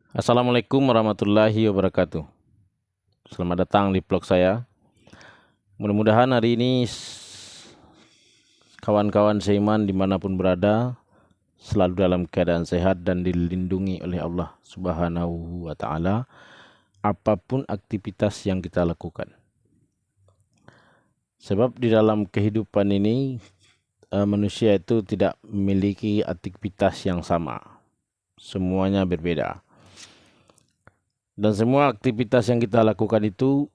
Assalamualaikum warahmatullahi wabarakatuh. Selamat datang di vlog saya. Mudah-mudahan hari ini kawan-kawan seiman dimanapun berada selalu dalam keadaan sehat dan dilindungi oleh Allah Subhanahu wa Ta'ala apapun aktivitas yang kita lakukan. Sebab di dalam kehidupan ini manusia itu tidak memiliki aktivitas yang sama. Semuanya berbeda. Dan semua aktivitas yang kita lakukan itu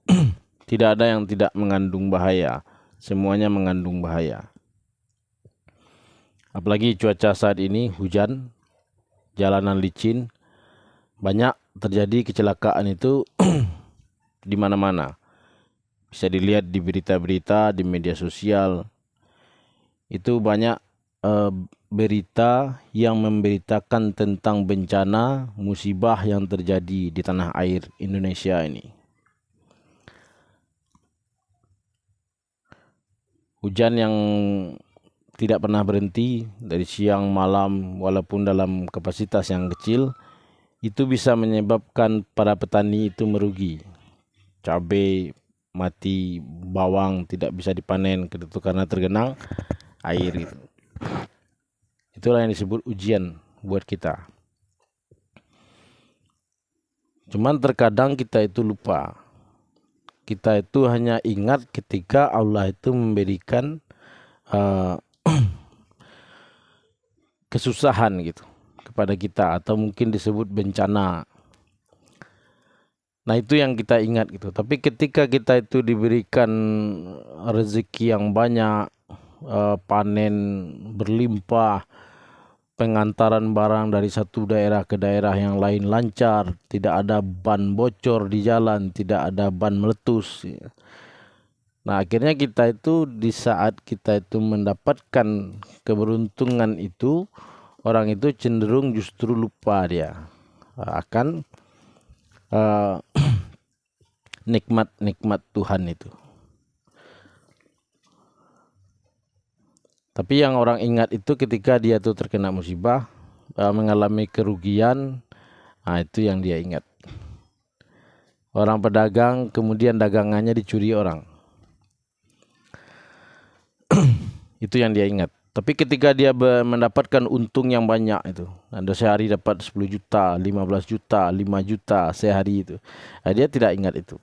tidak ada yang tidak mengandung bahaya. Semuanya mengandung bahaya. Apalagi cuaca saat ini hujan, jalanan licin, banyak terjadi kecelakaan itu di mana-mana. Bisa dilihat di berita-berita, di media sosial. Itu banyak berita yang memberitakan tentang bencana, musibah yang terjadi di tanah air Indonesia ini. Hujan yang tidak pernah berhenti dari siang malam walaupun dalam kapasitas yang kecil, itu bisa menyebabkan para petani itu merugi. Cabai mati, bawang tidak bisa dipanen itu karena tergenang air gitu. Itulah yang disebut ujian buat kita. Cuman terkadang kita itu lupa. Kita itu hanya ingat ketika Allah itu memberikan kesusahan gitu kepada kita atau mungkin disebut bencana. Nah, itu yang kita ingat gitu. Tapi ketika kita itu diberikan rezeki yang banyak, panen berlimpah, pengantaran barang dari satu daerah ke daerah yang lain lancar, tidak ada ban bocor di jalan, tidak ada ban meletus. Nah, akhirnya kita itu di saat kita itu mendapatkan keberuntungan itu, orang itu cenderung justru lupa dia akan nikmat-nikmat Tuhan itu. Tapi yang orang ingat itu ketika dia tuh terkena musibah, mengalami kerugian, nah itu yang dia ingat. Orang pedagang kemudian dagangannya dicuri orang. Itu yang dia ingat. Tapi ketika dia mendapatkan untung yang banyak itu, ada sehari dapat 10 juta, 15 juta, 5 juta sehari itu, nah, dia tidak ingat itu.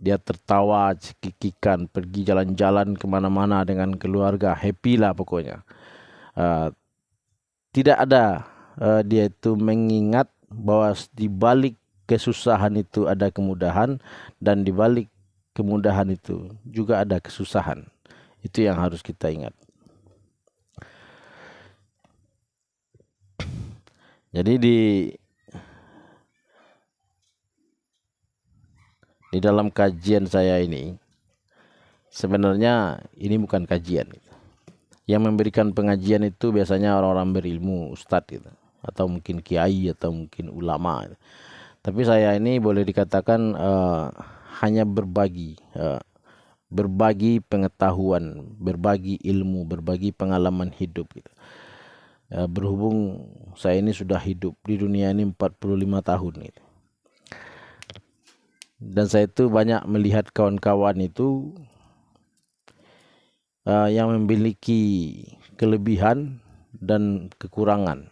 Dia tertawa, cekikikan, pergi jalan-jalan kemana-mana dengan keluarga, happy lah pokoknya. Tidak ada dia itu mengingat bahwa di balik kesusahan itu ada kemudahan, dan di balik kemudahan itu juga ada kesusahan. Itu yang harus kita ingat. Jadi di dalam kajian saya ini, sebenarnya ini bukan kajian. Yang memberikan pengajian itu biasanya orang-orang berilmu, ustadz gitu, atau mungkin kiai atau mungkin ulama. Tapi saya ini boleh dikatakan hanya berbagi pengetahuan, berbagi ilmu, berbagi pengalaman hidup gitu. Berhubung saya ini sudah hidup di dunia ini 45 tahun gitu. Dan saya itu banyak melihat kawan-kawan itu yang memiliki kelebihan dan kekurangan.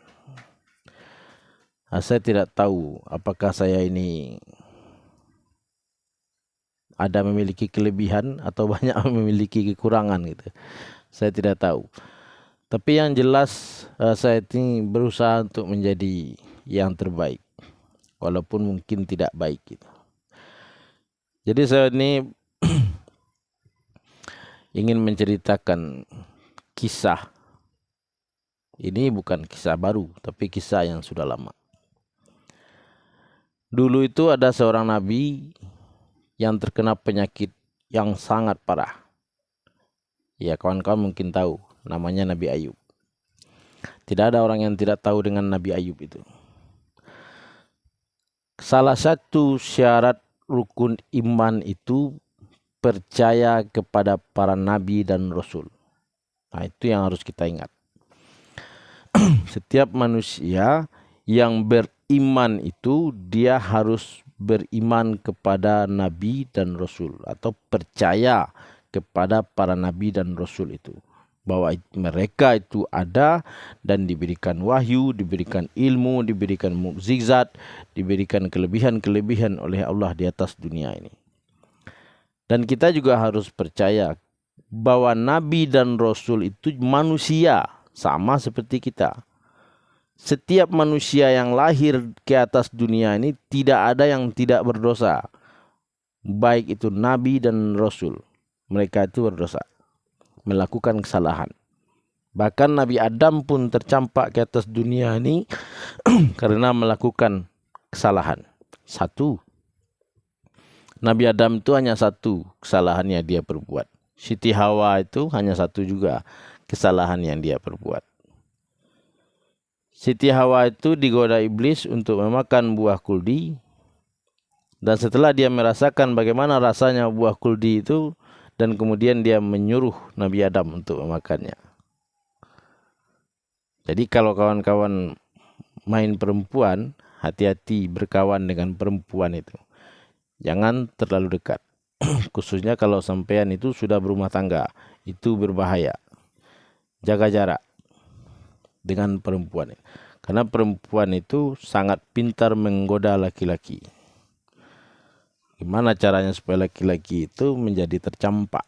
Saya tidak tahu apakah saya ini ada memiliki kelebihan atau banyak memiliki kekurangan gitu. Saya tidak tahu. Tapi yang jelas saya ini berusaha untuk menjadi yang terbaik, walaupun mungkin tidak baik gitu. Jadi saya ini ingin menceritakan kisah. Ini bukan kisah baru, tapi kisah yang sudah lama. Dulu itu ada seorang nabi yang terkena penyakit yang sangat parah. Ya, kawan-kawan mungkin tahu, namanya Nabi Ayub. Tidak ada orang yang tidak tahu dengan Nabi Ayub itu. Salah satu syarat rukun iman itu percaya kepada para nabi dan rasul. Nah, itu yang harus kita ingat. Setiap manusia yang beriman itu dia harus beriman kepada nabi dan rasul, atau percaya kepada para nabi dan rasul itu, bahwa mereka itu ada dan diberikan wahyu, diberikan ilmu, diberikan mukjizat, diberikan kelebihan-kelebihan oleh Allah di atas dunia ini. Dan kita juga harus percaya bahwa nabi dan rasul itu manusia sama seperti kita. Setiap manusia yang lahir ke atas dunia ini tidak ada yang tidak berdosa. Baik itu nabi dan rasul, mereka itu berdosa, melakukan kesalahan. Bahkan Nabi Adam pun tercampak ke atas dunia ini karena melakukan kesalahan. Satu, Nabi Adam itu hanya satu kesalahannya dia perbuat. Siti Hawa itu hanya satu juga kesalahan yang dia perbuat. Siti Hawa itu digoda iblis untuk memakan buah kuldi, dan setelah dia merasakan bagaimana rasanya buah kuldi itu, dan kemudian dia menyuruh Nabi Adam untuk memakannya. Jadi kalau kawan-kawan main perempuan, hati-hati berkawan dengan perempuan itu. Jangan terlalu dekat. Khususnya kalau sampean itu sudah berumah tangga, itu berbahaya. Jaga jarak dengan perempuan. Karena perempuan itu sangat pintar menggoda laki-laki. Gimana caranya supaya laki-laki itu menjadi tercampak?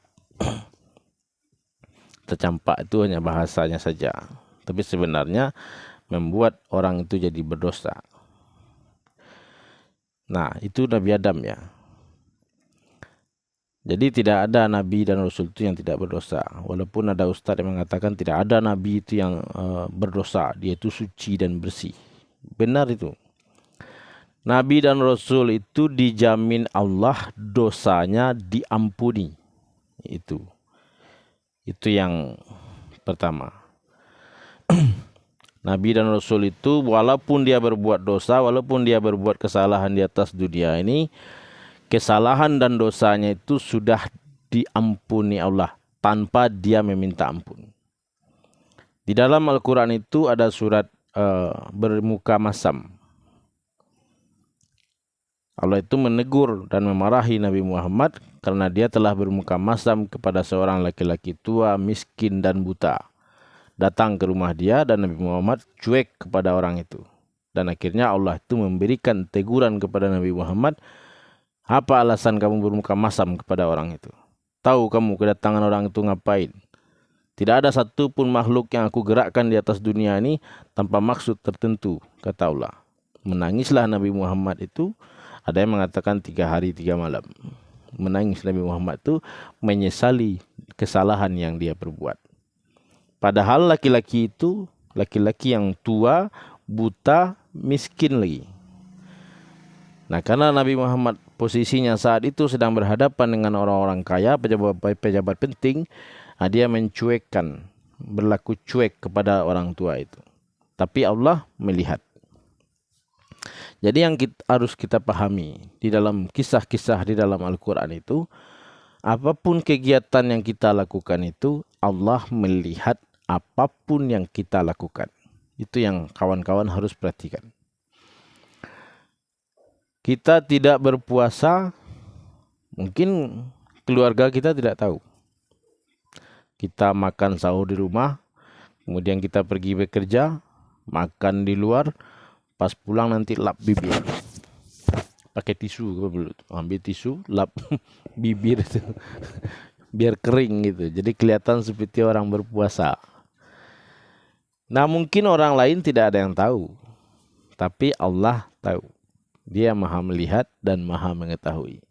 Tercampak itu hanya bahasanya saja, tapi sebenarnya membuat orang itu jadi berdosa. Nah, itu Nabi Adam ya. Jadi tidak ada nabi dan rasul itu yang tidak berdosa. Walaupun ada ustaz yang mengatakan tidak ada nabi itu yang berdosa, dia itu suci dan bersih. Benar itu. Nabi dan rasul itu dijamin Allah dosanya diampuni. Itu yang pertama. Nabi dan rasul itu walaupun dia berbuat dosa, walaupun dia berbuat kesalahan di atas dunia ini, kesalahan dan dosanya itu sudah diampuni Allah tanpa dia meminta ampun. Di dalam Al-Quran itu ada surat bermuka masam. Allah itu menegur dan memarahi Nabi Muhammad karena dia telah bermuka masam kepada seorang laki-laki tua, miskin dan buta. Datang ke rumah dia dan Nabi Muhammad cuek kepada orang itu. Dan akhirnya Allah itu memberikan teguran kepada Nabi Muhammad. Apa alasan kamu bermuka masam kepada orang itu? Tahu kamu kedatangan orang itu ngapain? Tidak ada satu pun makhluk yang aku gerakkan di atas dunia ini tanpa maksud tertentu, kata Allah. Menangislah Nabi Muhammad itu. Ada yang mengatakan 3 hari 3 malam. Menangis Nabi Muhammad itu menyesali kesalahan yang dia perbuat. Padahal laki-laki itu laki-laki yang tua, buta, miskin lagi. Nah, karena Nabi Muhammad posisinya saat itu sedang berhadapan dengan orang-orang kaya, pejabat penting, dia mencuekkan, berlaku cuek kepada orang tua itu. Tapi Allah melihat. Jadi yang harus kita pahami di dalam kisah-kisah di dalam Al-Quran itu, apapun kegiatan yang kita lakukan itu, Allah melihat apapun yang kita lakukan. Itu yang kawan-kawan harus perhatikan. Kita tidak berpuasa, mungkin keluarga kita tidak tahu. Kita makan sahur di rumah, kemudian kita pergi bekerja, makan di luar, pas pulang nanti lap bibir. Pakai tisu, ambil tisu, lap bibir itu. Biar kering gitu. Jadi kelihatan seperti orang berpuasa. Nah, mungkin orang lain tidak ada yang tahu. Tapi Allah tahu. Dia Maha melihat dan Maha mengetahui.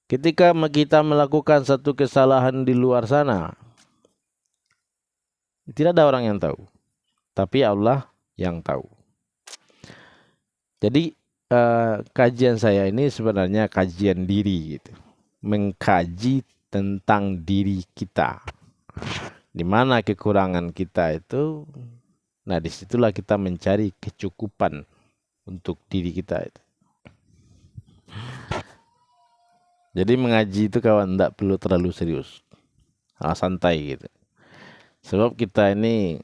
Ketika kita melakukan satu kesalahan di luar sana, tidak ada orang yang tahu. Tapi Allah yang tahu. Jadi kajian saya ini sebenarnya kajian diri gitu. Mengkaji tentang diri kita. Di mana kekurangan kita itu, nah disitulah kita mencari kecukupan untuk diri kita itu. Jadi mengaji itu kawan tidak perlu terlalu serius, santai gitu. Sebab kita ini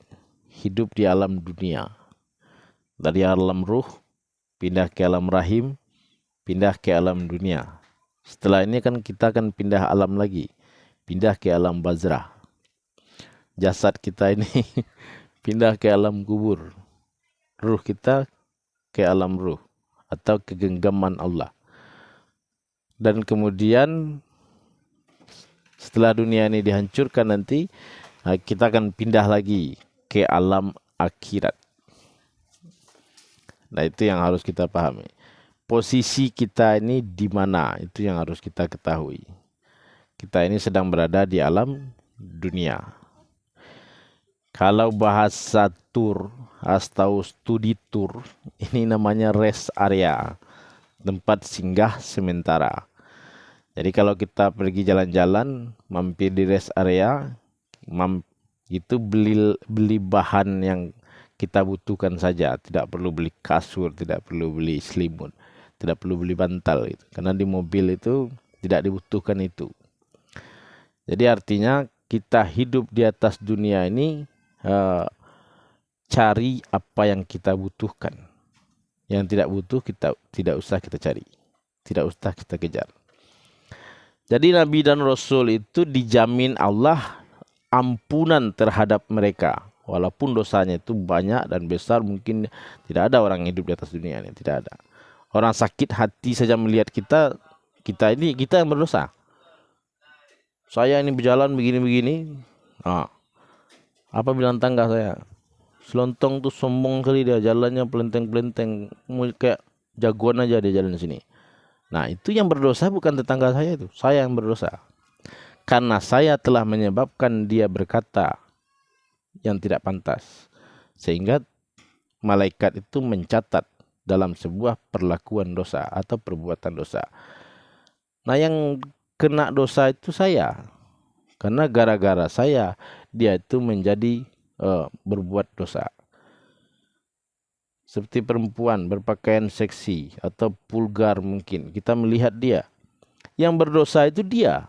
hidup di alam dunia. Dari alam ruh pindah ke alam rahim, pindah ke alam dunia. Setelah ini kan kita akan pindah alam lagi, pindah ke alam barzah. Jasad kita ini pindah ke alam kubur. Ruh kita ke alam ruh atau ke genggaman Allah. Dan kemudian setelah dunia ini dihancurkan nanti, kita akan pindah lagi ke alam akhirat. Nah, itu yang harus kita pahami. Posisi kita ini di mana, itu yang harus kita ketahui. Kita ini sedang berada di alam dunia. Kalau bahasa tour atau studi tour, ini namanya rest area, tempat singgah sementara. Jadi kalau kita pergi jalan-jalan, mampir di rest area, itu beli bahan yang kita butuhkan saja, tidak perlu beli kasur, tidak perlu beli selimut, tidak perlu beli bantal gitu. Karena di mobil itu tidak dibutuhkan itu. Jadi artinya kita hidup di atas dunia ini cari apa yang kita butuhkan. Yang tidak butuh kita tidak usah kita cari, tidak usah kita kejar. Jadi Nabi dan Rasul itu dijamin Allah ampunan terhadap mereka. Walaupun dosanya itu banyak dan besar, mungkin tidak ada orang hidup di atas dunia ini, tidak ada. Orang sakit hati saja melihat kita yang berdosa. Saya ini berjalan begini-begini, apa bilang tangga saya? Selontong tuh sombong kali dia, jalannya pelenteng-pelenteng, kayak jagoan aja dia jalan sini. Nah, itu yang berdosa bukan tetangga saya itu, saya yang berdosa. Karena saya telah menyebabkan dia berkata yang tidak pantas. Sehingga malaikat itu mencatat dalam sebuah perlakuan dosa atau perbuatan dosa. Nah, yang kena dosa itu saya. Karena gara-gara saya dia itu menjadi berbuat dosa. Seperti perempuan berpakaian seksi atau vulgar mungkin. Kita melihat dia. Yang berdosa itu dia.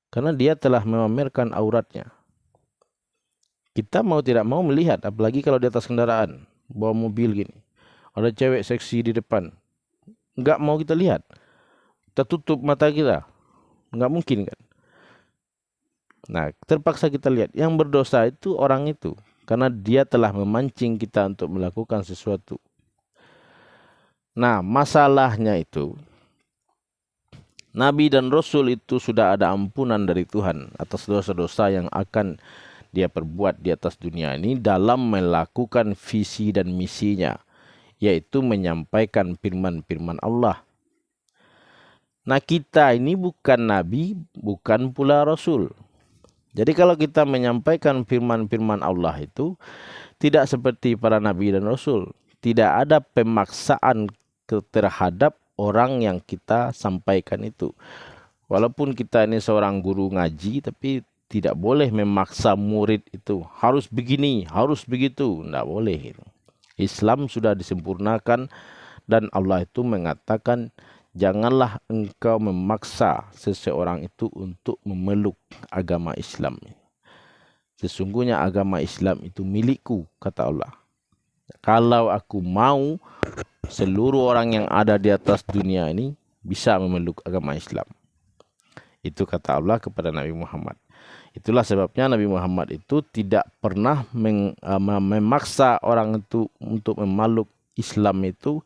Karena dia telah memamerkan auratnya. Kita mau tidak mau melihat. Apalagi kalau di atas kendaraan. Bawa mobil gini. Ada cewek seksi di depan. Nggak mau kita lihat. Kita tutup mata kita. Nggak mungkin kan. Nah, terpaksa kita lihat. Yang berdosa itu orang itu. Karena dia telah memancing kita untuk melakukan sesuatu. Nah, masalahnya itu, Nabi dan Rasul itu sudah ada ampunan dari Tuhan atas dosa-dosa yang akan dia perbuat di atas dunia ini dalam melakukan visi dan misinya, yaitu menyampaikan firman-firman Allah. Nah, kita ini bukan Nabi, bukan pula Rasul. Jadi kalau kita menyampaikan firman-firman Allah itu tidak seperti para Nabi dan Rasul. Tidak ada pemaksaan terhadap orang yang kita sampaikan itu. Walaupun kita ini seorang guru ngaji, tapi tidak boleh memaksa murid itu. Harus begini, harus begitu. Tidak boleh. Islam sudah disempurnakan dan Allah itu mengatakan, janganlah engkau memaksa seseorang itu untuk memeluk agama Islam. Sesungguhnya agama Islam itu milikku, kata Allah. Kalau aku mau, seluruh orang yang ada di atas dunia ini bisa memeluk agama Islam. Itu kata Allah kepada Nabi Muhammad. Itulah sebabnya Nabi Muhammad itu tidak pernah memaksa orang itu untuk memeluk Islam itu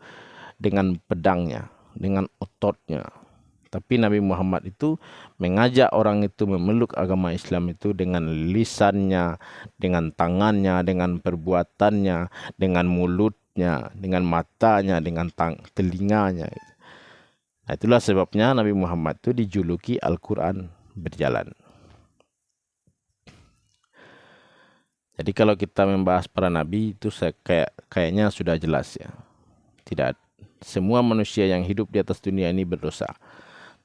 dengan pedangnya, dengan ototnya. Tapi Nabi Muhammad itu mengajak orang itu memeluk agama Islam itu dengan lisannya, dengan tangannya, dengan perbuatannya, dengan mulutnya, dengan matanya, dengan telinganya. Nah, itulah sebabnya Nabi Muhammad itu dijuluki Al-Quran berjalan. Jadi kalau kita membahas para nabi itu kayaknya sudah jelas ya. Tidak, semua manusia yang hidup di atas dunia ini berdosa.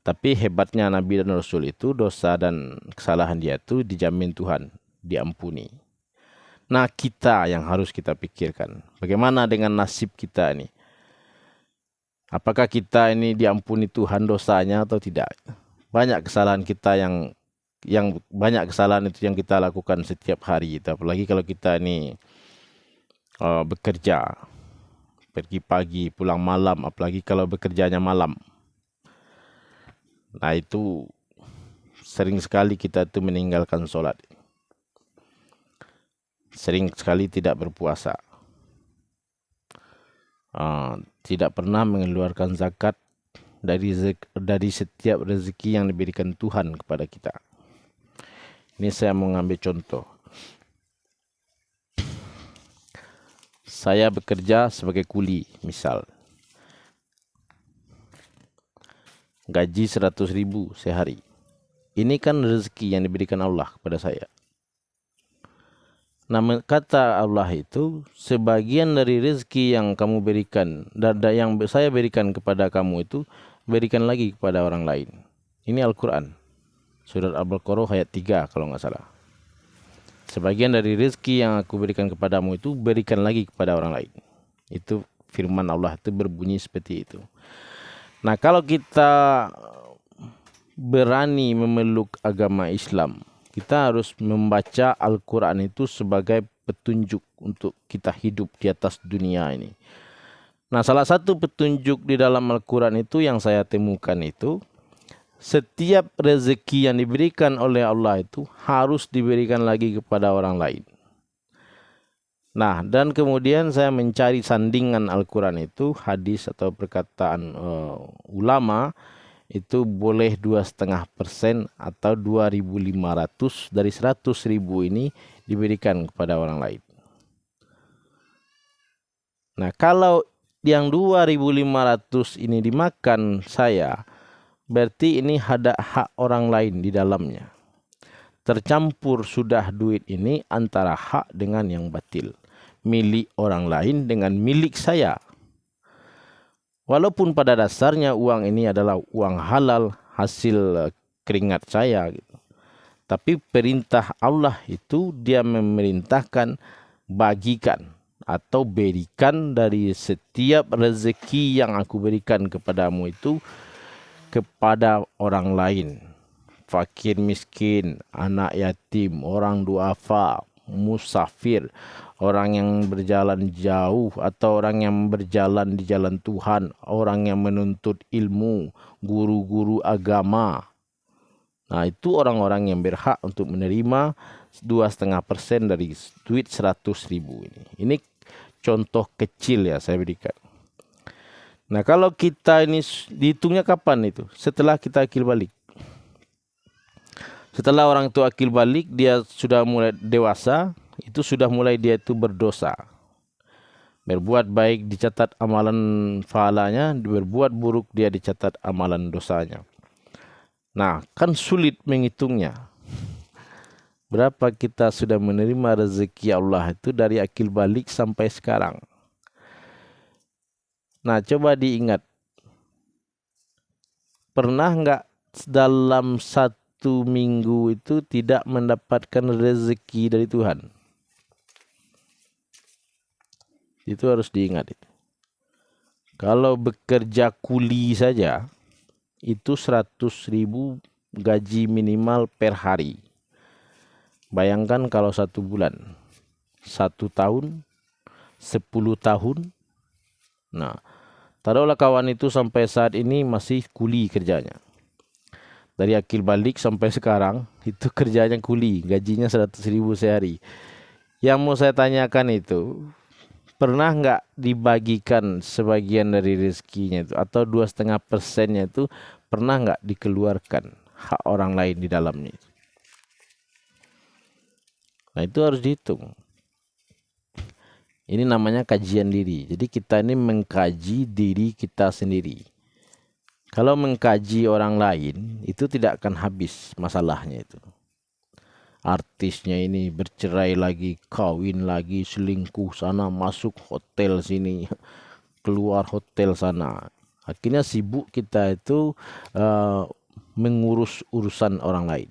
Tapi hebatnya Nabi dan Rasul itu, dosa dan kesalahan dia itu dijamin Tuhan, diampuni. Nah, kita yang harus kita pikirkan, bagaimana dengan nasib kita ini? Apakah kita ini diampuni Tuhan dosanya atau tidak? Banyak kesalahan kita yang banyak kesalahan itu yang kita lakukan setiap hari. Apalagi kalau kita ini bekerja, pergi pagi, pulang malam, apalagi kalau bekerjanya malam. Nah itu sering sekali kita tuh meninggalkan sholat. Sering sekali tidak berpuasa. Tidak pernah mengeluarkan zakat dari setiap rezeki yang diberikan Tuhan kepada kita. Ini saya mau ngambil contoh. Saya bekerja sebagai kuli, misal. Gaji 100.000 sehari. Ini kan rezeki yang diberikan Allah kepada saya. Nah, kata Allah itu, sebagian dari rezeki yang kamu berikan, dan yang saya berikan kepada kamu itu, berikan lagi kepada orang lain. Ini Al-Quran. Surat Al-Baqarah ayat 3 kalau nggak salah. Sebagian dari rezeki yang aku berikan kepadamu itu, berikan lagi kepada orang lain. Itu firman Allah itu berbunyi seperti itu. Nah, kalau kita berani memeluk agama Islam, kita harus membaca Al-Quran itu sebagai petunjuk untuk kita hidup di atas dunia ini. Nah, salah satu petunjuk di dalam Al-Quran itu yang saya temukan itu, setiap rezeki yang diberikan oleh Allah itu harus diberikan lagi kepada orang lain. Nah, dan kemudian saya mencari sandingan Al-Quran itu, hadis atau perkataan ulama, itu boleh 2,5% atau 2.500 dari 100.000 ini diberikan kepada orang lain. Nah, kalau yang 2.500 ini dimakan saya, berarti ini ada hak orang lain di dalamnya. Tercampur sudah duit ini antara hak dengan yang batil. Milik orang lain dengan milik saya. Walaupun pada dasarnya uang ini adalah uang halal hasil keringat saya gitu. Tapi perintah Allah itu dia memerintahkan bagikan atau berikan dari setiap rezeki yang aku berikan kepadamu itu kepada orang lain. Fakir miskin, anak yatim, orang duafa, musafir, orang yang berjalan jauh atau orang yang berjalan di jalan Tuhan, orang yang menuntut ilmu, guru-guru agama. Nah, itu orang-orang yang berhak untuk menerima 2,5% dari duit 100.000 ini. Ini contoh kecil ya saya berikan. Nah, kalau kita ini dihitungnya kapan itu? Setelah kita akil balik. Setelah orang itu akil balik, dia sudah mulai dewasa, itu sudah mulai dia itu berdosa. Berbuat baik dicatat amalan pahalanya, berbuat buruk dia dicatat amalan dosanya. Nah, kan sulit menghitungnya. Berapa kita sudah menerima rezeki Allah itu dari akil balik sampai sekarang. Nah, coba diingat. Pernah nggak dalam satu minggu itu tidak mendapatkan rezeki dari Tuhan? Itu harus diingat. Kalau bekerja kuli saja, itu 100.000 gaji minimal per hari. Bayangkan kalau 1 bulan, 1 tahun, 10 tahun. Nah, taruhlah kawan itu sampai saat ini masih kuli kerjanya. Dari akil balik sampai sekarang, itu kerjanya kuli, gajinya 100.000 sehari. Yang mau saya tanyakan itu, pernah nggak dibagikan sebagian dari rezekinya itu atau 2,5%-nya itu pernah nggak dikeluarkan hak orang lain di dalamnya? Nah, itu harus dihitung. Ini namanya kajian diri. Jadi kita ini mengkaji diri kita sendiri. Kalau mengkaji orang lain itu tidak akan habis masalahnya itu. Artisnya ini bercerai lagi, kawin lagi, selingkuh sana, masuk hotel sini, keluar hotel sana. Akhirnya sibuk kita itu mengurus urusan orang lain.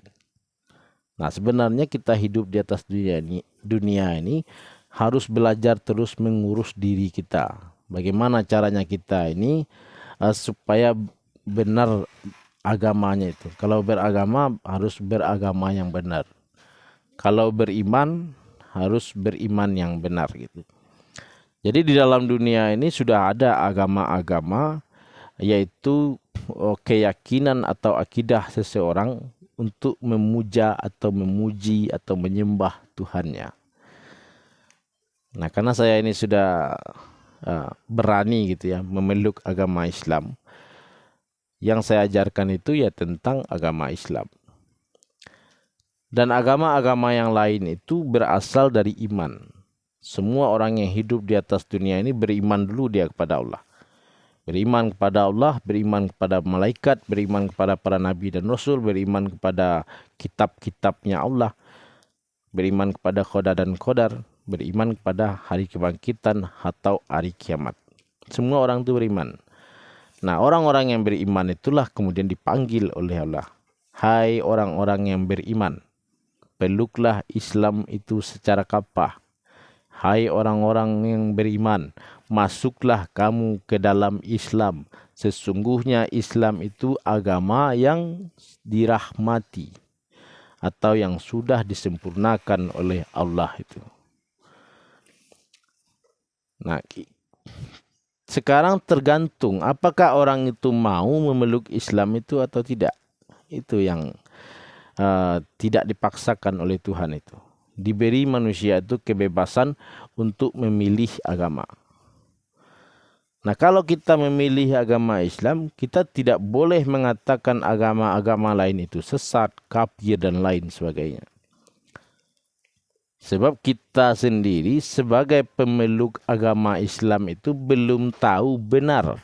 Nah, sebenarnya kita hidup di atas dunia ini harus belajar terus mengurus diri kita. Bagaimana caranya kita ini supaya benar agamanya itu. Kalau beragama harus beragama yang benar. Kalau beriman harus beriman yang benar gitu. Jadi di dalam dunia ini sudah ada agama-agama, yaitu keyakinan atau akidah seseorang untuk memuja atau memuji atau menyembah Tuhannya. Nah, karena saya ini sudah berani gitu ya memeluk agama Islam, yang saya ajarkan itu ya tentang agama Islam. Dan agama-agama yang lain itu berasal dari iman. Semua orang yang hidup di atas dunia ini beriman dulu dia kepada Allah. Beriman kepada Allah, beriman kepada malaikat, beriman kepada para nabi dan rasul, beriman kepada kitab-kitabnya Allah, beriman kepada qada dan qadar, beriman kepada hari kebangkitan atau hari kiamat. Semua orang itu beriman. Nah, orang-orang yang beriman itulah kemudian dipanggil oleh Allah. Hai orang-orang yang beriman, peluklah Islam itu secara kapah. Hai orang-orang yang beriman, masuklah kamu ke dalam Islam. Sesungguhnya Islam itu agama yang dirahmati atau yang sudah disempurnakan oleh Allah itu. Nah, sekarang tergantung apakah orang itu mau memeluk Islam itu atau tidak. Itu yang tidak dipaksakan oleh Tuhan itu. Diberi manusia itu kebebasan untuk memilih agama. Nah, kalau kita memilih agama Islam, kita tidak boleh mengatakan agama-agama lain itu sesat, kafir, dan lain sebagainya. Sebab kita sendiri sebagai pemeluk agama Islam itu belum tahu benar.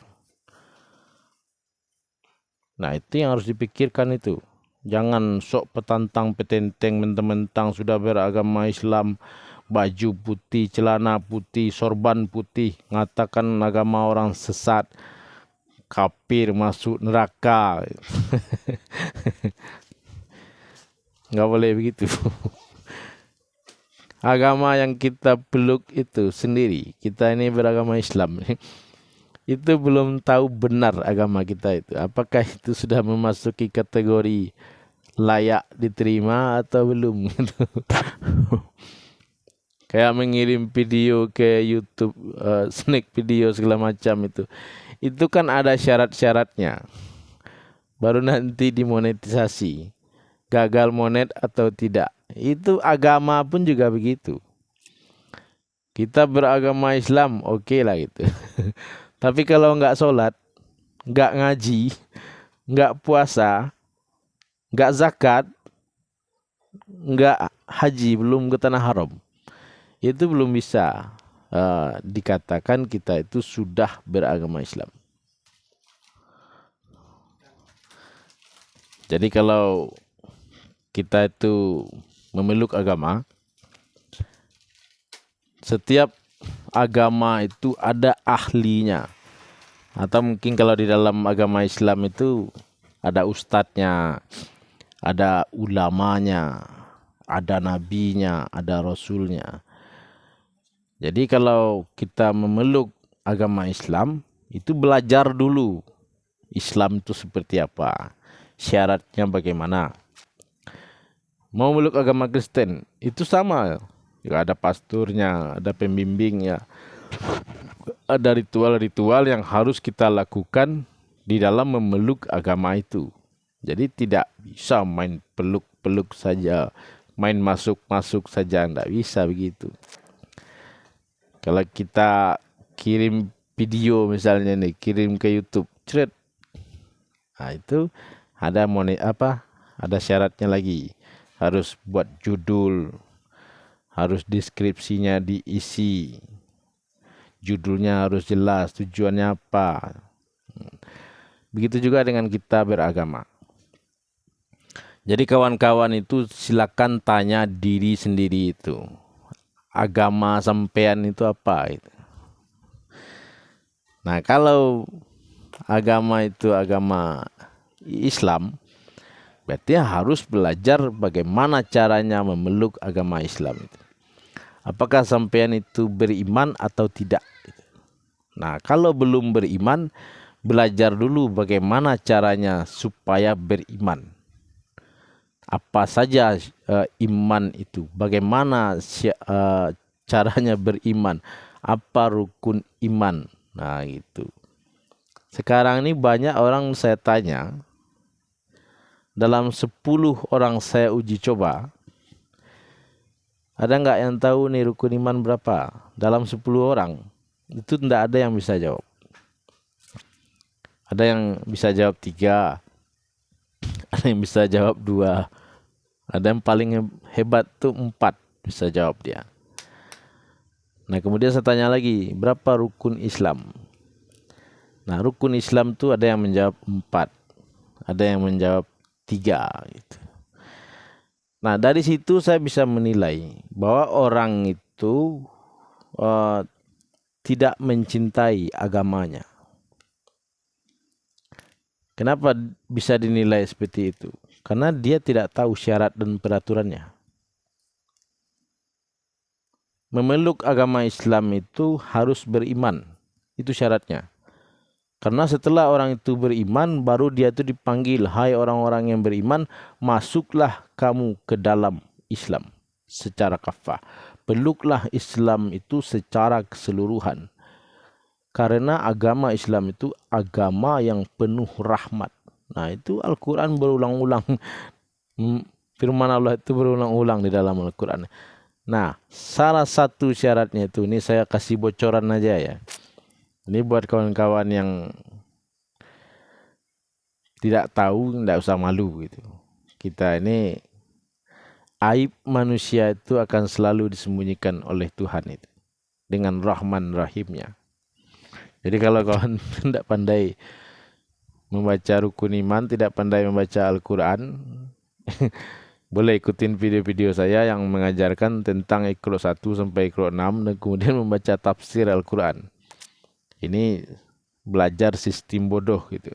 Nah, itu yang harus dipikirkan itu. Jangan sok petantang petenteng mentang-mentang sudah beragama Islam, baju putih, celana putih, sorban putih, mengatakan agama orang sesat, kafir, masuk neraka. Nggak boleh begitu. Agama yang kita peluk itu sendiri, kita ini beragama Islam, itu belum tahu benar agama kita itu. Apakah itu sudah memasuki kategori layak diterima atau belum? Kayak mengirim video ke YouTube, snack video segala macam itu. Itu kan ada syarat-syaratnya. Baru nanti dimonetisasi. Gagal monet atau tidak. Itu agama pun juga begitu. Kita beragama Islam, oke lah gitu. Tapi kalau nggak sholat, nggak ngaji, nggak puasa, nggak zakat, nggak haji, belum ke tanah haram, itu belum bisa dikatakan kita itu sudah beragama Islam. Jadi kalau kita itu memeluk agama, setiap agama itu ada ahlinya. Atau mungkin kalau di dalam agama Islam itu ada ustadznya, ada ulamanya, ada nabinya, ada rasulnya. Jadi kalau kita memeluk agama Islam, itu belajar dulu Islam itu seperti apa, syaratnya bagaimana. Mau memeluk agama Kristen, itu sama. Ada pasturnya, ada pembimbingnya, ada ritual-ritual yang harus kita lakukan di dalam memeluk agama itu. Jadi tidak bisa main peluk-peluk saja, main masuk-masuk saja, tidak bisa begitu. Kalau kita kirim video misalnya nih, kirim ke YouTube, cret, nah itu ada ada syaratnya lagi. Harus buat judul, harus deskripsinya diisi, judulnya harus jelas, tujuannya apa. Begitu juga dengan kita beragama. Jadi kawan-kawan itu silakan tanya diri sendiri itu, agama sampean itu apa itu. Nah, kalau agama itu agama Islam, berarti harus belajar bagaimana caranya memeluk agama Islam itu. Apakah sampean itu beriman atau tidak? Nah, kalau belum beriman, belajar dulu bagaimana caranya supaya beriman. Apa saja iman itu? Bagaimana caranya beriman? Apa rukun iman? Nah gitu. Sekarang ini banyak orang saya tanya, dalam 10 orang saya uji coba, ada nggak yang tahu nih rukun iman berapa? Dalam 10 orang, itu tidak ada yang bisa jawab. Ada yang bisa jawab 3, ada yang bisa jawab 2, ada yang paling hebat tuh 4 bisa jawab dia. Nah kemudian saya tanya lagi, berapa rukun Islam? Nah rukun Islam tuh ada yang menjawab 4, ada yang menjawab 3 gitu. Nah dari situ saya bisa menilai bahwa orang itu tidak mencintai agamanya. Kenapa bisa dinilai seperti itu? Karena dia tidak tahu syarat dan peraturannya. Memeluk agama Islam itu harus beriman. Itu syaratnya. Karena setelah orang itu beriman, baru dia itu dipanggil, hai orang-orang yang beriman, masuklah kamu ke dalam Islam secara kafah. Peluklah Islam itu secara keseluruhan. Karena agama Islam itu agama yang penuh rahmat. Nah itu Al-Quran berulang-ulang. Firman Allah itu berulang-ulang di dalam Al-Quran. Nah salah satu syaratnya itu, ini saya kasih bocoran aja ya. Ini buat kawan-kawan yang tidak tahu, tidak usah malu gitu. Kita ini, aib manusia itu akan selalu disembunyikan oleh Tuhan itu dengan Rahman Rahimnya. Jadi kalau kawan tidak pandai membaca rukun iman, tidak pandai membaca Al-Quran, boleh ikutin video-video saya yang mengajarkan tentang Iqra 1 sampai Iqra 6 dan kemudian membaca tafsir Al-Quran. Ini belajar sistem bodoh gitu.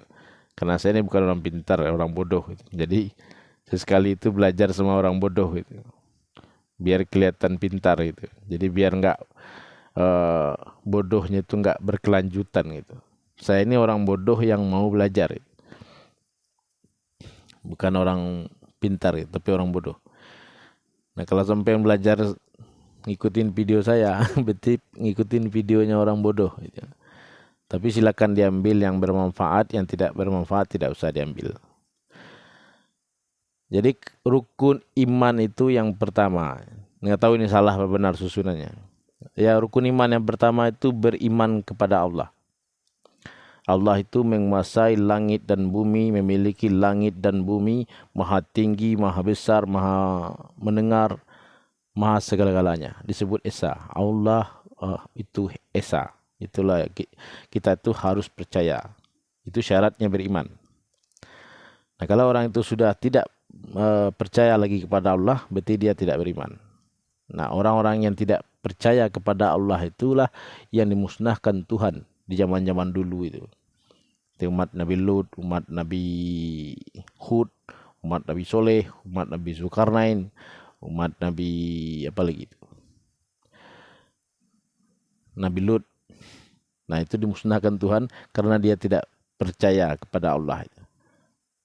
Karena saya ini bukan orang pintar, orang bodoh gitu. Jadi sesekali itu belajar sama orang bodoh gitu. Biar kelihatan pintar gitu. Jadi biar enggak bodohnya itu enggak berkelanjutan gitu. Saya ini orang bodoh yang mau belajar gitu. Bukan orang pintar gitu, tapi orang bodoh. Nah kalau sampai belajar ngikutin video saya, berarti ngikutin videonya orang bodoh gitu. Tapi silakan diambil yang bermanfaat, yang tidak bermanfaat tidak usah diambil. Jadi rukun iman itu yang pertama. Nggak tahu ini salah apa benar susunannya. Ya rukun iman yang pertama itu beriman kepada Allah. Allah itu menguasai langit dan bumi, memiliki langit dan bumi, maha tinggi, maha besar, maha mendengar, maha segala-galanya. Disebut Esa. Allah itu Esa. Itulah kita itu harus percaya. Itu syaratnya beriman. Nah kalau orang itu sudah tidak percaya lagi kepada Allah, berarti dia tidak beriman. Nah orang-orang yang tidak percaya kepada Allah itulah yang dimusnahkan Tuhan di zaman-zaman dulu itu. Umat Nabi Lut, umat Nabi Hud, umat Nabi Soleh, umat Nabi Zulkarnain, umat Nabi apa lagi itu? Nabi Lut. Nah itu dimusnahkan Tuhan karena dia tidak percaya kepada Allah.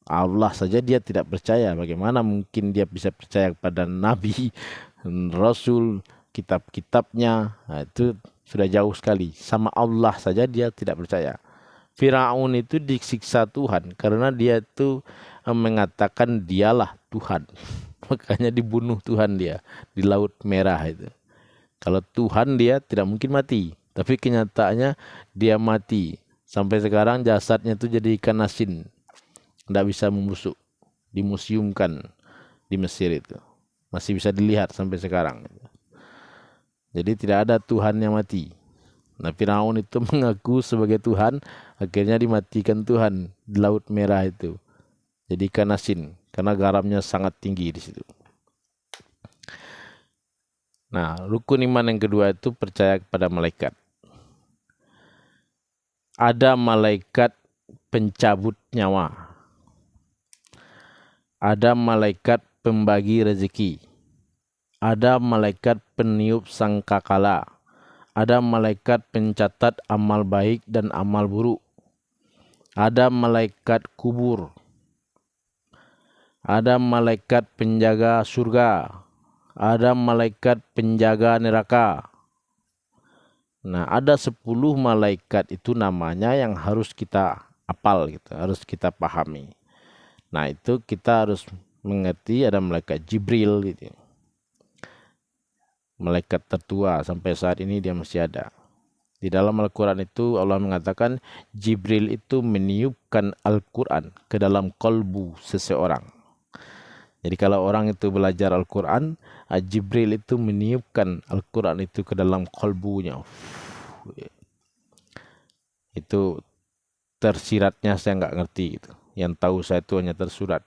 Allah saja dia tidak percaya, bagaimana mungkin dia bisa percaya kepada Nabi, Rasul, kitab-kitabnya. Nah, itu sudah jauh sekali. Sama Allah saja dia tidak percaya. Firaun itu disiksa Tuhan karena dia itu mengatakan dialah Tuhan. Makanya dibunuh Tuhan dia di Laut Merah itu. Kalau Tuhan dia tidak mungkin mati, tapi kenyataannya dia mati. Sampai sekarang jasadnya itu jadi ikan asin. Tidak bisa membusuk, dimuseumkan di Mesir itu. Masih bisa dilihat sampai sekarang. Jadi tidak ada Tuhan yang mati. Nah Firaun itu mengaku sebagai Tuhan, akhirnya dimatikan Tuhan di Laut Merah itu. Jadi ikan asin, karena garamnya sangat tinggi di situ. Nah rukun iman yang kedua itu percaya kepada malaikat. Ada malaikat pencabut nyawa. Ada malaikat pembagi rezeki. Ada malaikat peniup sangkakala. Ada malaikat pencatat amal baik dan amal buruk. Ada malaikat kubur. Ada malaikat penjaga surga. Ada malaikat penjaga neraka. Nah, ada 10 malaikat itu namanya yang harus kita apal gitu, harus kita pahami. Nah, itu kita harus mengerti ada malaikat Jibril gitu. Malaikat tertua sampai saat ini dia masih ada. Di dalam Al-Quran itu Allah mengatakan Jibril itu meniupkan Al-Quran ke dalam kolbu seseorang. Jadi kalau orang itu belajar Al-Quran, Jibril itu meniupkan Al-Quran itu ke dalam kolbunya. Itu tersiratnya saya nggak ngerti gitu. Yang tahu saya itu hanya tersurat.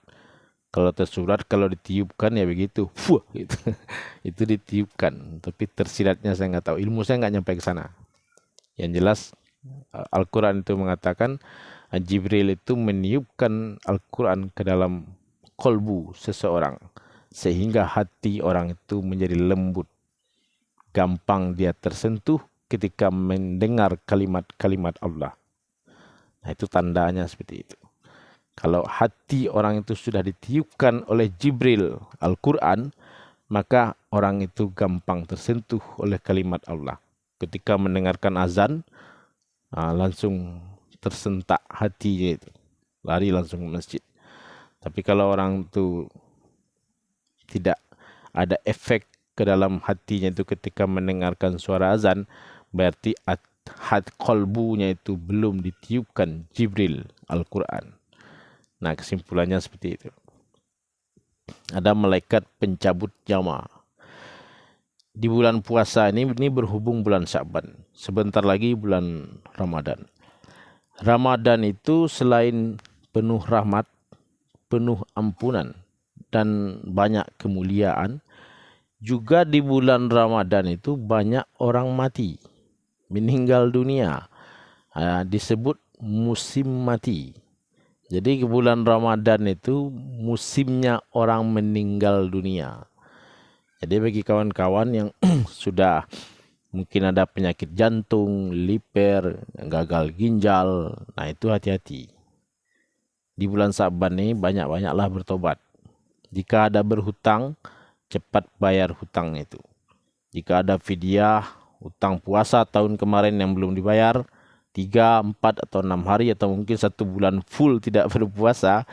Kalau tersurat, kalau ditiupkan ya begitu, gitu. Itu ditiupkan. Tapi tersiratnya saya nggak tahu. Ilmu saya nggak nyampe ke sana. Yang jelas Al-Quran itu mengatakan Jibril itu meniupkan Al-Quran ke dalam kolbu seseorang. Sehingga hati orang itu menjadi lembut. Gampang dia tersentuh ketika mendengar kalimat-kalimat Allah. Nah, itu tandanya seperti itu. Kalau hati orang itu sudah ditiupkan oleh Jibril Al-Quran, maka orang itu gampang tersentuh oleh kalimat Allah. Ketika mendengarkan azan, langsung tersentak hatinya itu. Lari langsung ke masjid. Tapi kalau orang itu tidak ada efek ke dalam hatinya itu ketika mendengarkan suara azan, berarti kolbunya itu belum ditiupkan Jibril Al-Quran. Nah, kesimpulannya seperti itu. Ada malaikat pencabut nyawa. Di bulan puasa ini berhubung bulan Sya'ban. Sebentar lagi bulan Ramadan. Ramadan itu selain penuh rahmat, penuh ampunan, dan banyak kemuliaan, juga di bulan Ramadan itu banyak orang mati, meninggal dunia. Disebut musim mati. Jadi bulan Ramadan itu musimnya orang meninggal dunia. Jadi bagi kawan-kawan yang sudah mungkin ada penyakit jantung, liver, gagal ginjal, nah itu hati-hati. Di bulan Sa'ban ini banyak-banyaklah bertobat. Jika ada berhutang, cepat bayar hutang itu. Jika ada fidyah, hutang puasa tahun kemarin yang belum dibayar, 3, 4, atau 6 hari atau mungkin 1 bulan full tidak berpuasa,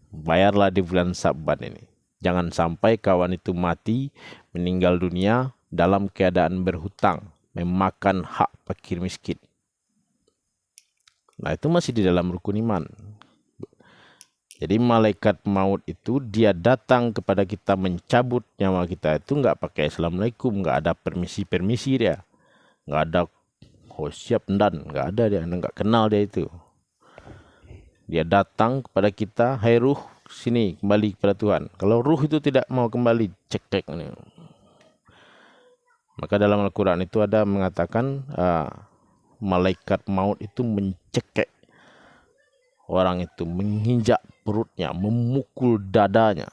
bayarlah di bulan Sa'ban ini. Jangan sampai kawan itu mati, meninggal dunia dalam keadaan berhutang, memakan hak fakir miskin. Nah, itu masih di dalam rukun iman. Jadi malaikat maut itu dia datang kepada kita mencabut nyawa kita itu nggak pakai assalamualaikum, nggak ada permisi dia, nggak ada siap dan nggak ada dia, nggak kenal dia itu. Dia datang kepada kita, hai ruh, sini kembali kepada Tuhan. Kalau ruh itu tidak mau kembali, cekek ini. Maka dalam Al-Quran itu ada mengatakan malaikat maut itu mencekek orang itu, menginjak perutnya, memukul dadanya,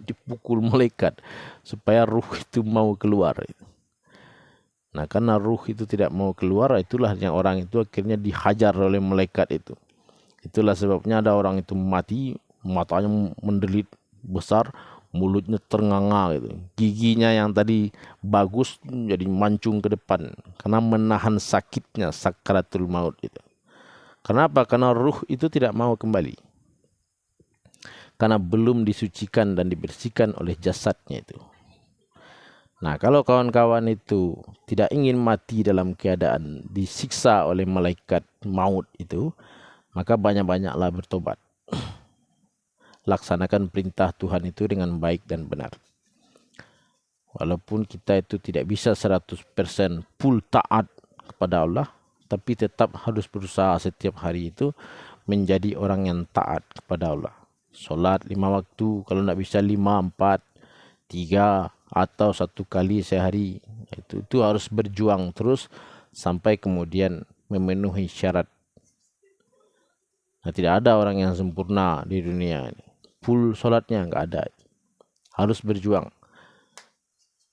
dipukul malaikat supaya ruh itu mau keluar. Nah, karena ruh itu tidak mau keluar, itulah yang orang itu akhirnya dihajar oleh malaikat itu. Itulah sebabnya ada orang itu mati, matanya mendelit besar, mulutnya ternganga gitu. Giginya yang tadi bagus jadi mancung ke depan karena menahan sakitnya sakaratul maut itu. Kenapa? Karena ruh itu tidak mau kembali. Karena belum disucikan dan dibersihkan oleh jasadnya itu. Nah, kalau kawan-kawan itu tidak ingin mati dalam keadaan disiksa oleh malaikat maut itu, maka banyak-banyaklah bertobat. Laksanakan perintah Tuhan itu dengan baik dan benar. Walaupun kita itu tidak bisa 100% full taat kepada Allah, tapi tetap harus berusaha setiap hari itu menjadi orang yang taat kepada Allah. Solat 5 waktu, kalau tidak bisa 5, 4, 3, atau 1 kali sehari. Itu harus berjuang terus sampai kemudian memenuhi syarat. Nah, tidak ada orang yang sempurna di dunia ini. Full sholatnya nggak ada. Harus berjuang.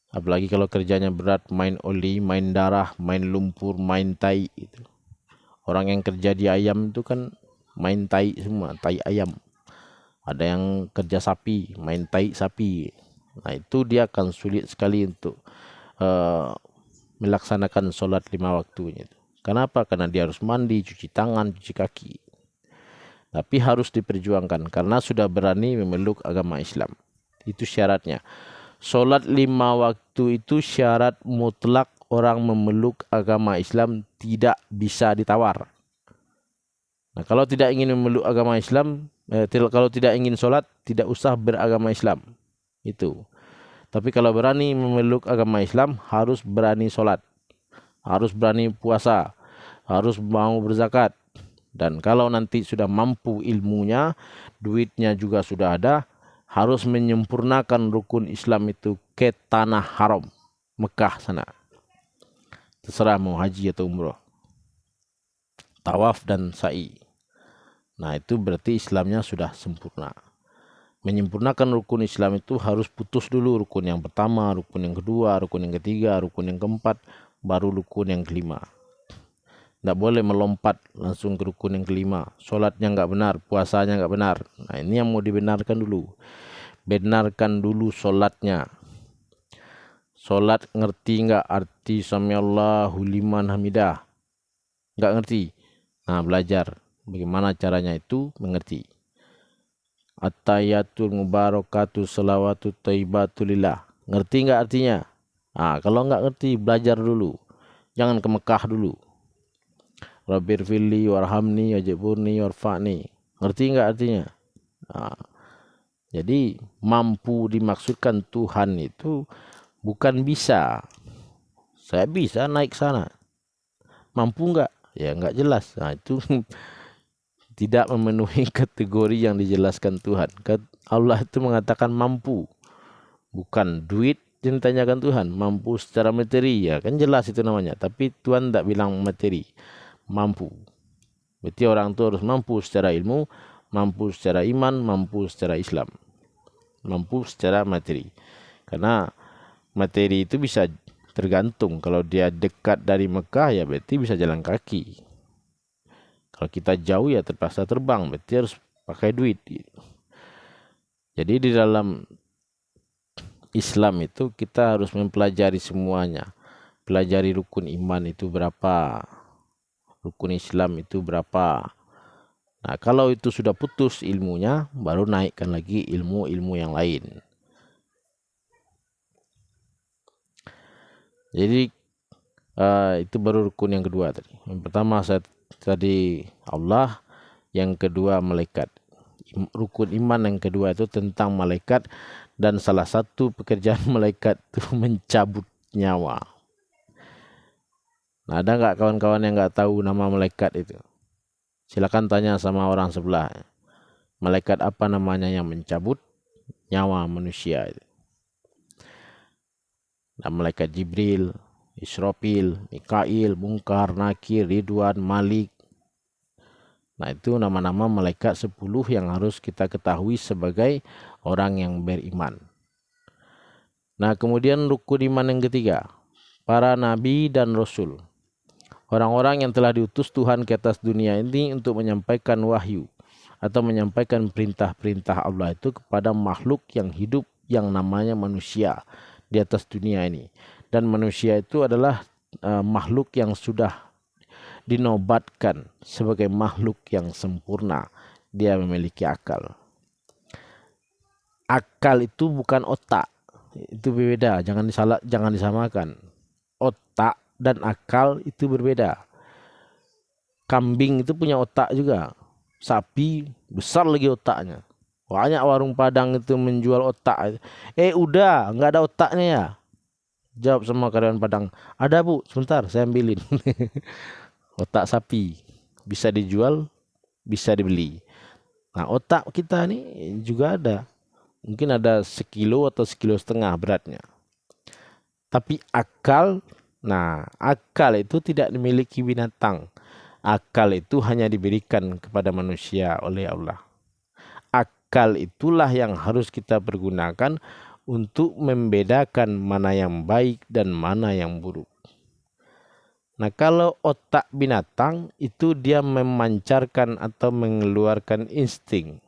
Apalagi kalau kerjanya berat, main oli, main darah, main lumpur, main tai itu. Orang yang kerja di ayam itu kan main tai semua, tai ayam. Ada yang kerja sapi, main tai sapi. Nah, itu dia akan sulit sekali untuk melaksanakan sholat 5 waktunya itu. Kenapa? Karena dia harus mandi, cuci tangan, cuci kaki. Tapi harus diperjuangkan karena sudah berani memeluk agama Islam. Itu syaratnya. Sholat 5 waktu itu syarat mutlak orang memeluk agama Islam, tidak bisa ditawar. Nah, kalau tidak ingin memeluk agama Islam, kalau tidak ingin sholat, tidak usah beragama Islam. Itu. Tapi kalau berani memeluk agama Islam, harus berani sholat, harus berani puasa, harus mau berzakat. Dan kalau nanti sudah mampu ilmunya, duitnya juga sudah ada, harus menyempurnakan rukun Islam itu ke tanah haram, Mekah sana. Terserah mau haji atau umroh, tawaf dan sa'i. Nah, itu berarti Islamnya sudah sempurna. Menyempurnakan rukun Islam itu harus putus dulu rukun yang pertama, rukun yang kedua, rukun yang ketiga, rukun yang keempat, baru rukun yang kelima. Tidak boleh melompat langsung ke rukun yang kelima. Sholatnya nggak benar, puasanya nggak benar. Nah, ini yang mau dibenarkan dulu. Benarkan dulu sholatnya. Sholat ngerti nggak arti samiallahu liman hamidah? Nggak ngerti. Nah, belajar bagaimana caranya itu, mengerti. At-tahiyatul mubarakatuh salawatu thayyibatulillah. Ngerti nggak artinya? Nah, kalau nggak ngerti, belajar dulu. Jangan ke Mekah dulu. Rabbirfilli warhamni wajburni warfa'ni. Ngerti nggak artinya? Nah, jadi mampu dimaksudkan Tuhan itu bukan bisa. Saya bisa naik sana. Mampu nggak? Ya nggak jelas. Nah, itu tidak memenuhi kategori yang dijelaskan Tuhan. Allah itu mengatakan mampu, bukan duit yang ditanyakan Tuhan. Mampu secara materi, ya kan jelas itu namanya. Tapi Tuhan tidak bilang materi, mampu. Berarti orang itu harus mampu secara ilmu, mampu secara iman, mampu secara Islam, mampu secara materi. Karena materi itu bisa tergantung. Kalau dia dekat dari Mekah, ya berarti bisa jalan kaki. Kalau kita jauh, ya terpaksa terbang, berarti harus pakai duit. Jadi di dalam Islam itu kita harus mempelajari semuanya. Pelajari rukun iman itu berapa, rukun Islam itu berapa. Nah, kalau itu sudah putus ilmunya, baru naikkan lagi ilmu-ilmu yang lain. Jadi itu baru rukun yang kedua tadi. Yang pertama tadi Allah, yang kedua malaikat. Rukun iman yang kedua itu tentang malaikat, dan salah satu pekerjaan malaikat itu mencabut nyawa. Nah, ada nggak kawan-kawan yang nggak tahu nama malaikat itu? Silakan tanya sama orang sebelah. Malaikat apa namanya yang mencabut nyawa manusia itu? Nah, malaikat Jibril, Israfil, Mikail, Munkar, Nakir, Ridwan, Malik. Nah, itu nama-nama malaikat 10 yang harus kita ketahui sebagai orang yang beriman. Nah, kemudian rukun iman yang ketiga, para nabi dan rasul. Orang-orang yang telah diutus Tuhan ke atas dunia ini untuk menyampaikan wahyu atau menyampaikan perintah-perintah Allah itu kepada makhluk yang hidup yang namanya manusia di atas dunia ini. Dan manusia itu adalah makhluk yang sudah dinobatkan sebagai makhluk yang sempurna. Dia memiliki akal. Akal itu bukan otak. Itu berbeda, jangan disamakan. Otak dan akal itu berbeda. Kambing itu punya otak juga. Sapi besar lagi otaknya. Banyak warung Padang itu menjual otak. Udah, nggak ada otaknya ya? Jawab sama karyawan Padang, ada bu, sebentar saya ambilin. Otak sapi bisa dijual, bisa dibeli. Nah, otak kita nih juga ada. Mungkin ada 1 kilo atau 1,5 kilo beratnya. Tapi akal, nah akal itu tidak dimiliki binatang. Akal itu hanya diberikan kepada manusia oleh Allah. Akal itulah yang harus kita pergunakan untuk membedakan mana yang baik dan mana yang buruk. Nah, kalau otak binatang itu dia memancarkan atau mengeluarkan insting.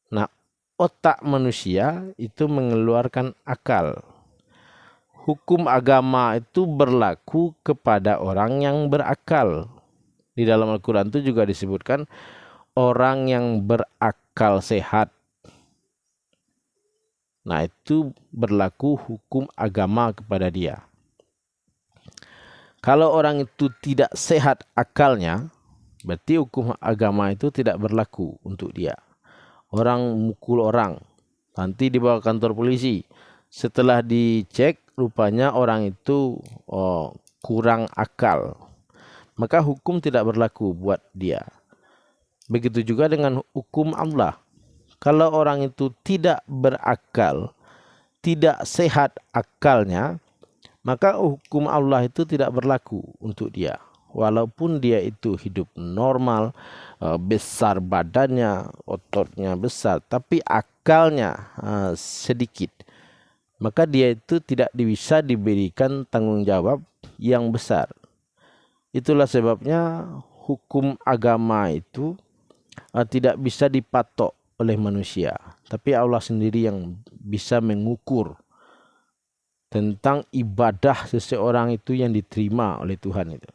Nah, otak manusia itu mengeluarkan akal. hukum agama itu berlaku kepada orang yang berakal. Di dalam Al-Quran itu juga disebutkan orang yang berakal sehat. Nah, itu berlaku hukum agama kepada dia. Kalau orang itu tidak sehat akalnya, berarti hukum agama itu tidak berlaku untuk dia. Orang mukul orang, nanti dibawa ke kantor polisi. Setelah dicek, rupanya orang itu kurang akal. Maka hukum tidak berlaku buat dia. Begitu juga dengan hukum Allah. Kalau orang itu tidak berakal, tidak sehat akalnya, maka hukum Allah itu tidak berlaku untuk dia. Walaupun dia itu hidup normal, besar badannya, ototnya besar, tapi akalnya sedikit, maka dia itu tidak bisa diberikan tanggung jawab yang besar. Itulah sebabnya hukum agama itu tidak bisa dipatok oleh manusia, tapi Allah sendiri yang bisa mengukur tentang ibadah seseorang itu yang diterima oleh Tuhan itu.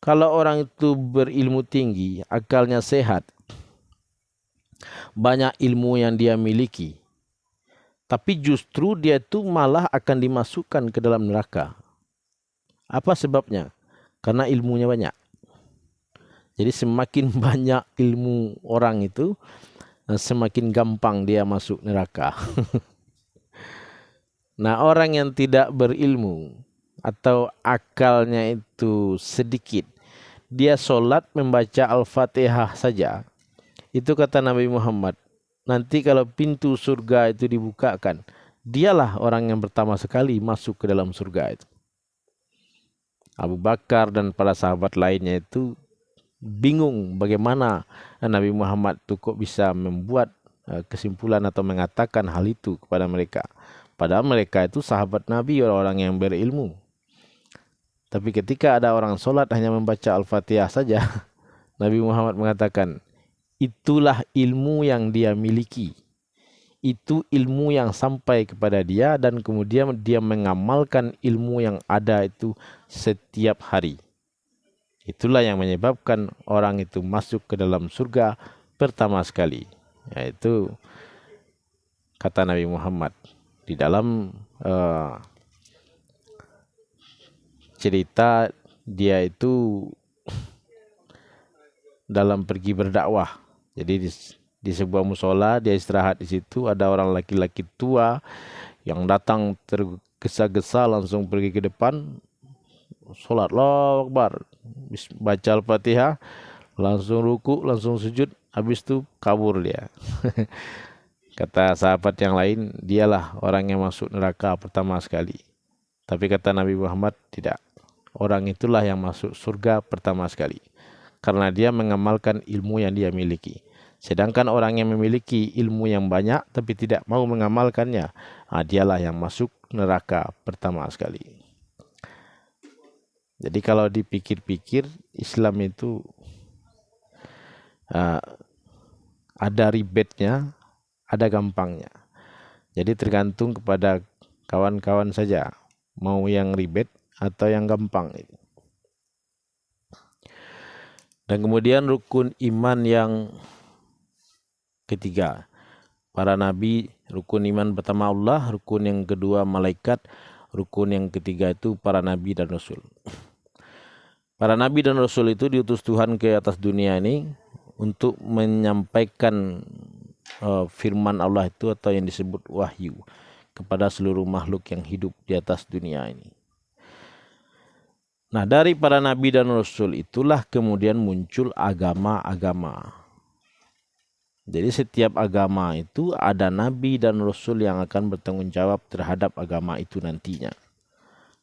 Kalau orang itu berilmu tinggi, akalnya sehat, banyak ilmu yang dia miliki, tapi justru dia itu malah akan dimasukkan ke dalam neraka. Apa sebabnya? Karena ilmunya banyak. Jadi semakin banyak ilmu orang itu, semakin gampang dia masuk neraka. Nah, orang yang tidak berilmu atau akalnya itu sedikit, dia sholat membaca Al-Fatihah saja, itu kata Nabi Muhammad, nanti kalau pintu surga itu dibukakan, dialah orang yang pertama sekali masuk ke dalam surga itu. Abu Bakar dan para sahabat lainnya itu bingung bagaimana Nabi Muhammad itu kok bisa membuat kesimpulan atau mengatakan hal itu kepada mereka. Padahal mereka itu sahabat Nabi, orang-orang yang berilmu. Tapi ketika ada orang sholat hanya membaca Al-Fatihah saja, Nabi Muhammad mengatakan, itulah ilmu yang dia miliki. Itu ilmu yang sampai kepada dia dan kemudian dia mengamalkan ilmu yang ada itu setiap hari. Itulah yang menyebabkan orang itu masuk ke dalam surga pertama sekali. Yaitu kata Nabi Muhammad di dalam cerita dia itu dalam pergi berdakwah. Jadi di sebuah musola dia istirahat di situ, ada orang laki-laki tua yang datang tergesa-gesa langsung pergi ke depan, sholat Allahu Akbar, baca Al-Fatihah, langsung ruku, langsung sujud, habis itu kabur dia. Kata sahabat yang lain, dialah orang yang masuk neraka pertama sekali. Tapi kata Nabi Muhammad, tidak. Orang itulah yang masuk surga pertama sekali, karena dia mengamalkan ilmu yang dia miliki. Sedangkan orang yang memiliki ilmu yang banyak tapi tidak mau mengamalkannya, dialah yang masuk neraka pertama sekali. Jadi kalau dipikir-pikir, Islam itu ada ribetnya, ada gampangnya. Jadi tergantung kepada kawan-kawan saja, mau yang ribet atau yang gampang. Dan kemudian rukun iman yang ketiga, para nabi. Rukun iman pertama Allah, rukun yang kedua malaikat, rukun yang ketiga itu para nabi dan rasul. Para nabi dan rasul itu diutus Tuhan ke atas dunia ini untuk menyampaikan firman Allah itu atau yang disebut wahyu kepada seluruh makhluk yang hidup di atas dunia ini. Nah, dari para nabi dan rasul itulah kemudian muncul agama-agama. Jadi setiap agama itu ada nabi dan rasul yang akan bertanggung jawab terhadap agama itu nantinya.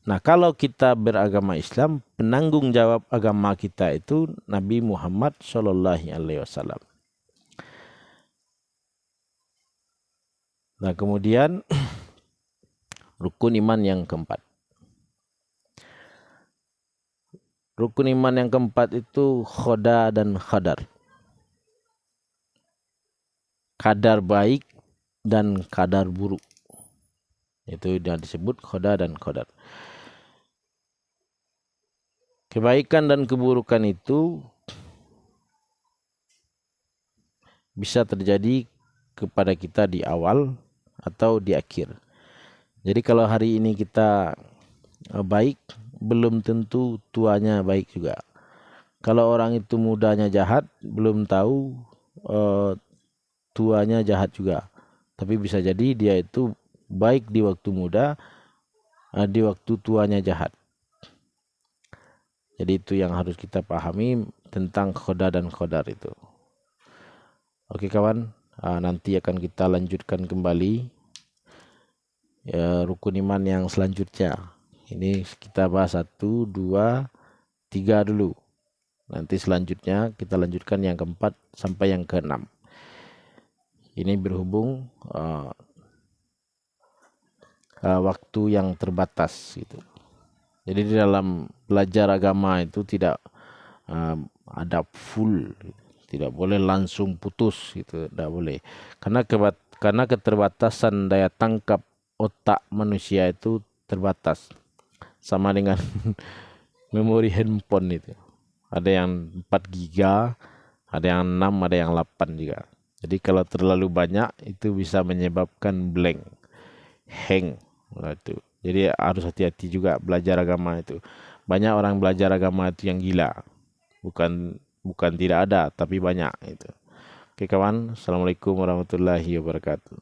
Nah, kalau kita beragama Islam, penanggung jawab agama kita itu Nabi Muhammad SAW. Nah, kemudian rukun iman yang keempat. Rukun iman yang keempat itu khoda dan khadar. Kadar baik dan kadar buruk. Itu yang disebut khoda dan khodar. Kebaikan dan keburukan itu bisa terjadi kepada kita di awal atau di akhir. Jadi kalau hari ini kita baik, belum tentu tuanya baik juga. Kalau orang itu mudanya jahat, belum tahu tuanya jahat juga. Tapi bisa jadi dia itu baik di waktu muda, di waktu tuanya jahat. Jadi itu yang harus kita pahami tentang khoda dan khodar itu. Oke kawan, nanti akan kita lanjutkan kembali rukun iman yang selanjutnya. Ini kita bahas 1, 2, 3 dulu. Nanti selanjutnya kita lanjutkan yang keempat sampai yang keenam. Ini berhubung waktu yang terbatas gitu. Jadi di dalam belajar agama itu tidak ada full, tidak boleh langsung putus gitu, tidak boleh. Karena keterbatasan daya tangkap otak manusia itu terbatas. Sama dengan memori handphone itu. Ada yang 4 giga, ada yang 6, ada yang 8 juga. Jadi kalau terlalu banyak itu bisa menyebabkan blank, hang gitu. Jadi harus hati-hati juga belajar agama itu. Banyak orang belajar agama itu yang gila. Bukan tidak ada, tapi banyak itu. Oke kawan, assalamualaikum warahmatullahi wabarakatuh.